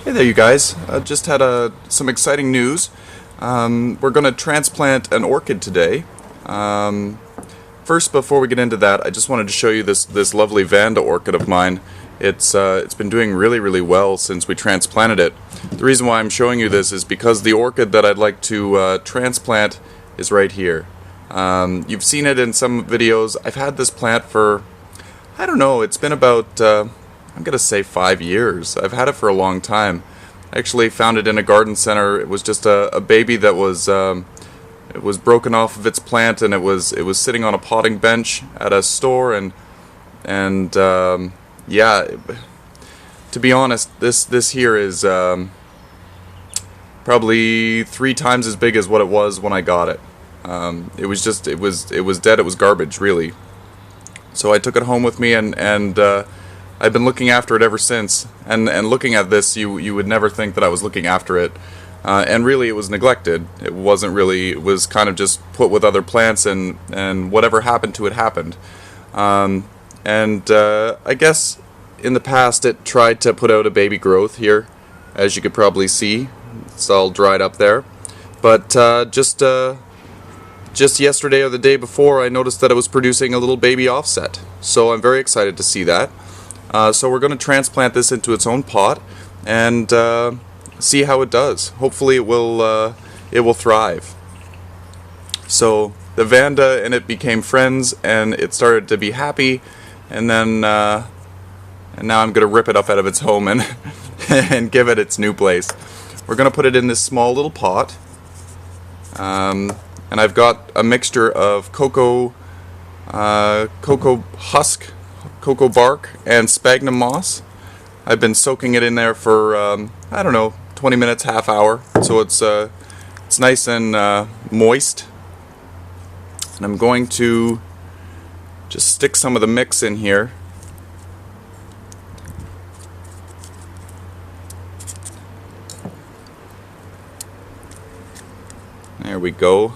Hey there, you guys. Just had some exciting news. We're going to transplant an orchid today. First, before we get into that, I just wanted to show you this lovely Vanda orchid of mine. It's been doing really well since we transplanted it. The reason why I'm showing you this is because the orchid that I'd like to transplant is right here. You've seen it in some videos. I've had this plant for, I don't know, it's been about I'm gonna say 5 years. I've had it for a long time. I actually found it in a garden center. It was just a baby that was it was broken off of its plant, and it was sitting on a potting bench at a store, and yeah, to be honest, this here is probably 3 times as big as what it was when I got it. It was dead. It was garbage, really. So I took it home with me, and I've been looking after it ever since, and looking at this, you would never think that I was looking after it, and really it was neglected. It wasn't really, it was kind of just put with other plants, and whatever happened to it happened. I guess in the past it tried to put out a baby growth here, as you could probably see. It's all dried up there, but just yesterday or the day before, I noticed that it was producing a little baby offset, so I'm very excited to see that. So we're going to transplant this into its own pot and see how it does. Hopefully it will thrive. So the Vanda and it became friends, and it started to be happy, and then and now I'm going to rip it up out of its home and and give it its new place. We're going to put it in this small little pot, and I've got a mixture of cocoa husk, cocoa bark, and sphagnum moss. I've been soaking it in there for I don't know, 20 minutes, half hour, so it's nice and moist. And I'm going to just stick some of the mix in here. There we go.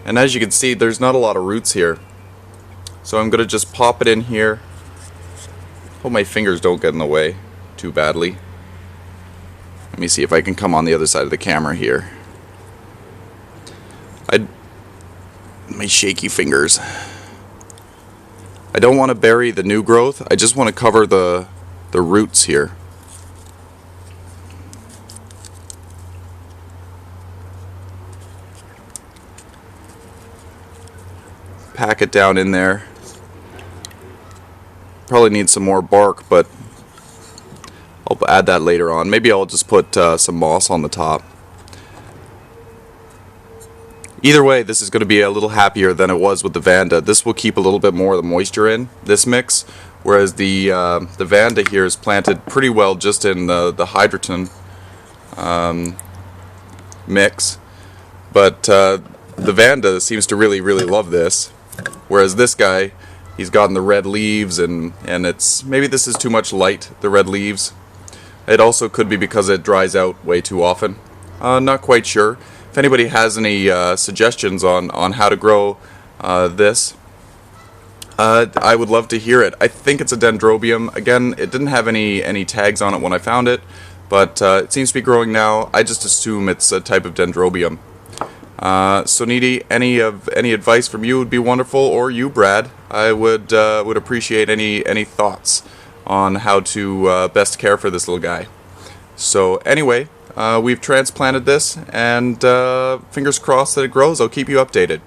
And as you can see, there's not a lot of roots here. So I'm going to just pop it in here. Hope my fingers don't get in the way too badly. Let me see if I can come on the other side of the camera here. My shaky fingers. I don't want to bury the new growth. I just want to cover the roots here. Pack it down in there. Probably need some more bark, but I'll add that later on. Maybe I'll just put some moss on the top. Either way, this is going to be a little happier than it was with the Vanda. This will keep a little bit more of the moisture in this mix, whereas the Vanda here is planted pretty well just in the hydroton mix. But the Vanda seems to really love this. Whereas this guy, he's gotten the red leaves, and it's, maybe this is too much light, the red leaves. It also could be because it dries out way too often. Not quite sure. If anybody has any suggestions on how to grow this, I would love to hear it. I think it's a Dendrobium. Again, it didn't have any tags on it when I found it, but it seems to be growing now. I just assume it's a type of Dendrobium. So Needy, any advice from you would be wonderful, or you, Brad. I would appreciate any thoughts on how to best care for this little guy. So anyway, we've transplanted this, and fingers crossed that it grows. I'll keep you updated.